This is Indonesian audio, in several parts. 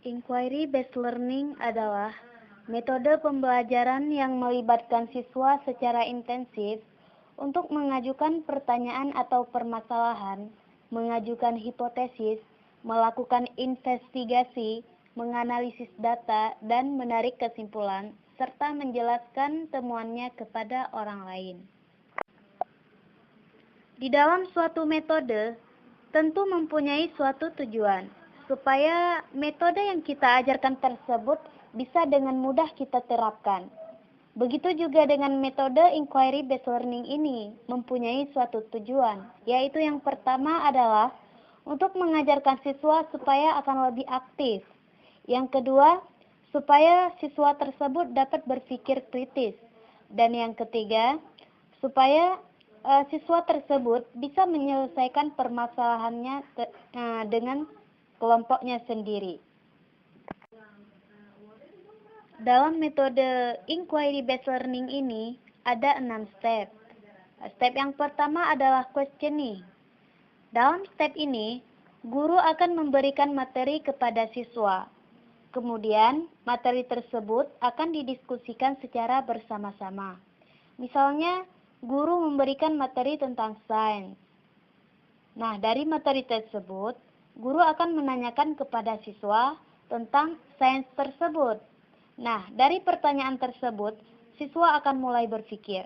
Inquiry based learning adalah metode pembelajaran yang melibatkan siswa secara intensif untuk mengajukan pertanyaan atau permasalahan, mengajukan hipotesis, melakukan investigasi, menganalisis data, dan menarik kesimpulan, serta menjelaskan temuannya kepada orang lain. Di dalam suatu metode, tentu mempunyai suatu tujuan, supaya metode yang kita ajarkan tersebut bisa dengan mudah kita terapkan. Begitu juga dengan metode inquiry based learning ini mempunyai suatu tujuan, yaitu yang pertama adalah untuk mengajarkan siswa supaya akan lebih aktif. Yang kedua, supaya siswa tersebut dapat berpikir kritis. Dan yang ketiga, supaya siswa tersebut bisa menyelesaikan permasalahannya dengan kelompoknya sendiri. Dalam metode inquiry based learning ini ada 6 step. Step yang pertama adalah questioning. Dalam step ini, guru akan memberikan materi kepada siswa. Kemudian, materi tersebut akan didiskusikan secara bersama-sama. Misalnya, guru memberikan materi tentang sains. Nah, dari materi tersebut, guru akan menanyakan kepada siswa tentang sains tersebut. Nah, dari pertanyaan tersebut, siswa akan mulai berpikir.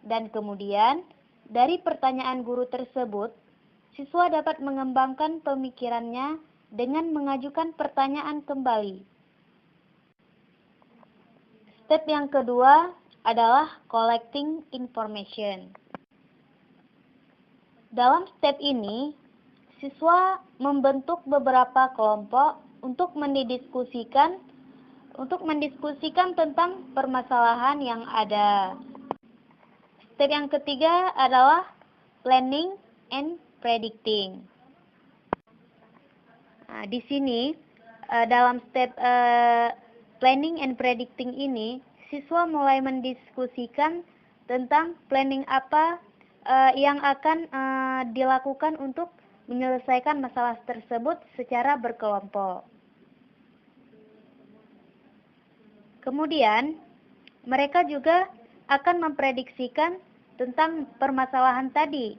Dan kemudian, dari pertanyaan guru tersebut, siswa dapat mengembangkan pemikirannya dengan mengajukan pertanyaan kembali. Step yang kedua adalah collecting information. Dalam step ini, siswa membentuk beberapa kelompok untuk mendiskusikan tentang permasalahan yang ada. Step yang ketiga adalah planning and predicting. Nah, di sini dalam step planning and predicting ini, siswa mulai mendiskusikan tentang planning apa yang akan dilakukan untuk menyelesaikan masalah tersebut secara berkelompok. Kemudian, mereka juga akan memprediksikan tentang permasalahan tadi.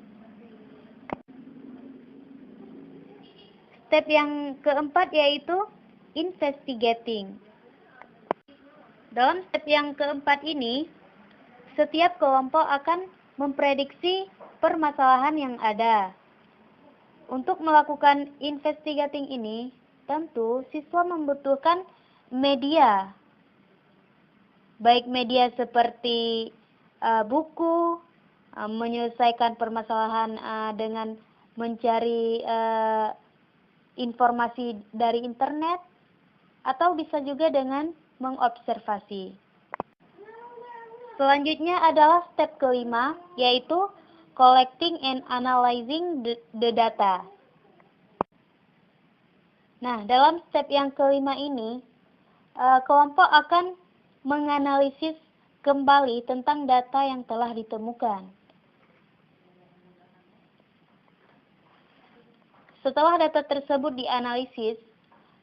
Step yang keempat yaitu investigating. Dalam step yang keempat ini, setiap kelompok akan memprediksi permasalahan yang ada. Untuk melakukan investigating ini, tentu siswa membutuhkan media. Baik media seperti buku, menyelesaikan permasalahan dengan mencari informasi dari internet, atau bisa juga dengan mengobservasi. Selanjutnya adalah step kelima, yaitu collecting and analyzing the data. Nah, dalam step yang kelima ini, kelompok akan menganalisis kembali tentang data yang telah ditemukan. Setelah data tersebut dianalisis,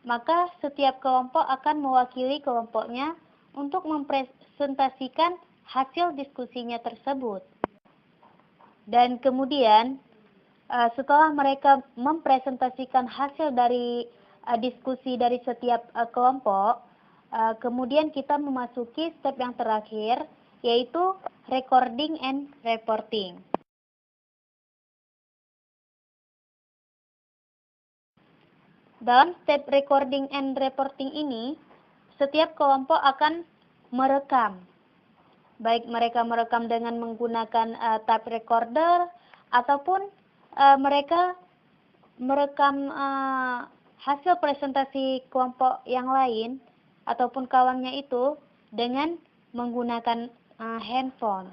maka setiap kelompok akan mewakili kelompoknya untuk mempresentasikan hasil diskusinya tersebut. Dan kemudian, setelah mereka mempresentasikan hasil dari diskusi dari setiap kelompok, kemudian kita memasuki step yang terakhir, yaitu recording and reporting. Dalam step recording and reporting ini, setiap kelompok akan merekam. Baik mereka merekam dengan menggunakan tape recorder, ataupun mereka merekam hasil presentasi kelompok yang lain, ataupun kawannya itu, dengan menggunakan handphone.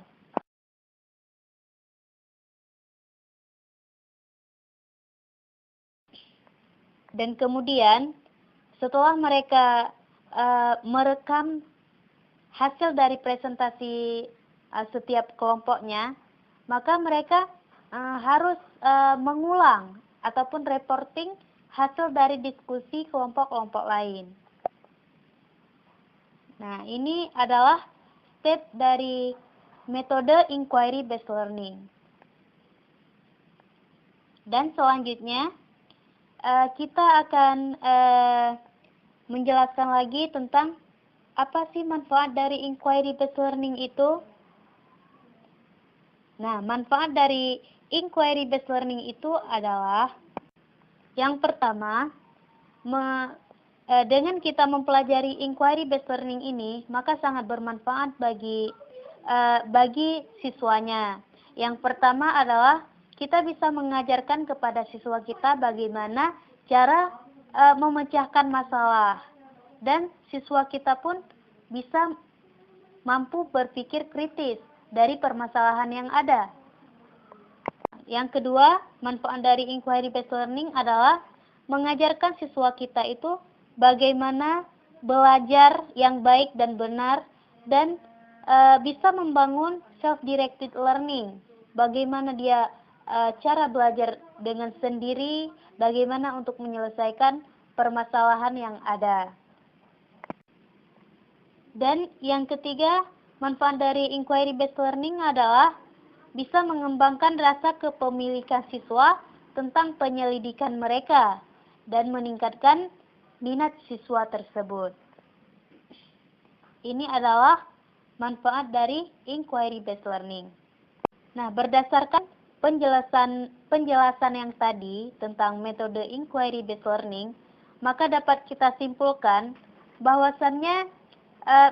Dan kemudian setelah mereka merekam hasil dari presentasi setiap kelompoknya, maka mereka harus mengulang ataupun reporting hasil dari diskusi kelompok-kelompok lain. Nah, ini adalah step dari metode inquiry based learning. Dan selanjutnya kita akan menjelaskan lagi tentang apa sih manfaat dari inquiry based learning itu. Nah, manfaat dari inquiry based learning itu adalah yang pertama, dengan kita mempelajari inquiry based learning ini, maka sangat bermanfaat bagi siswanya. Yang pertama adalah kita bisa mengajarkan kepada siswa kita bagaimana cara memecahkan masalah, dan siswa kita pun bisa mampu berpikir kritis dari permasalahan yang ada. Yang kedua, manfaat dari inquiry based learning adalah mengajarkan siswa kita itu bagaimana belajar yang baik dan benar, dan bisa membangun self-directed learning. Bagaimana dia cara belajar dengan sendiri, bagaimana untuk menyelesaikan permasalahan yang ada. Dan yang ketiga, manfaat dari inquiry based learning adalah bisa mengembangkan rasa kepemilikan siswa tentang penyelidikan mereka dan meningkatkan minat siswa tersebut. Ini adalah manfaat dari inquiry based learning. Nah, berdasarkan penjelasan yang tadi tentang metode inquiry based learning, maka dapat kita simpulkan bahwasannya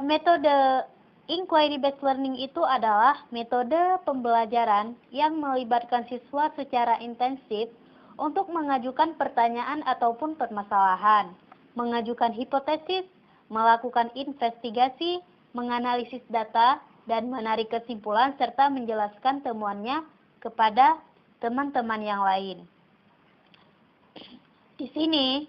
metode inquiry based learning itu adalah metode pembelajaran yang melibatkan siswa secara intensif untuk mengajukan pertanyaan ataupun permasalahan, mengajukan hipotesis, melakukan investigasi, menganalisis data, dan menarik kesimpulan serta menjelaskan temuannya kepada teman-teman yang lain. Di sini,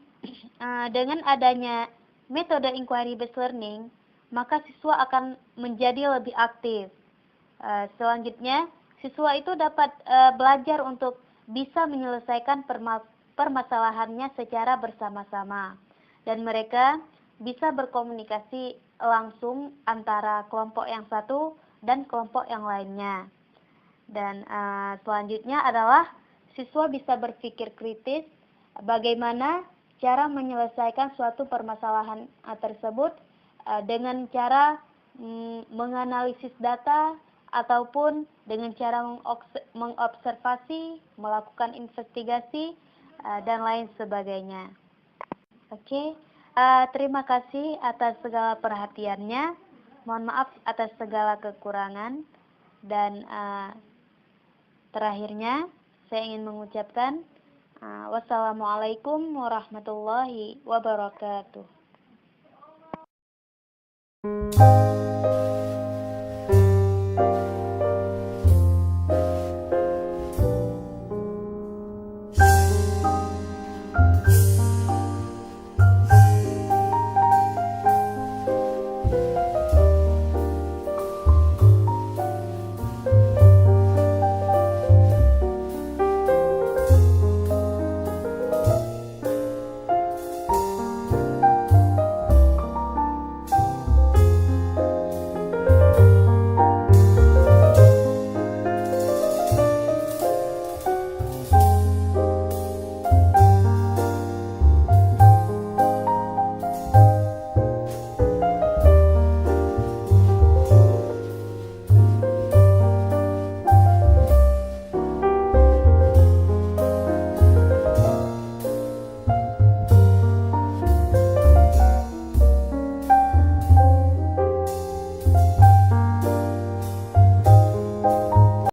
dengan adanya metode inquiry based learning, maka siswa akan menjadi lebih aktif. Selanjutnya, siswa itu dapat belajar untuk bisa menyelesaikan permasalahannya secara bersama-sama, dan mereka bisa berkomunikasi langsung antara kelompok yang satu dan kelompok yang lainnya. Dan selanjutnya adalah siswa bisa berpikir kritis bagaimana cara menyelesaikan suatu permasalahan tersebut dengan cara menganalisis data ataupun dengan cara mengobservasi, melakukan investigasi, dan lain sebagainya. Oke, terima kasih atas segala perhatiannya. Mohon maaf atas segala kekurangan. Dan terakhirnya, saya ingin mengucapkan wassalamualaikum warahmatullahi wabarakatuh.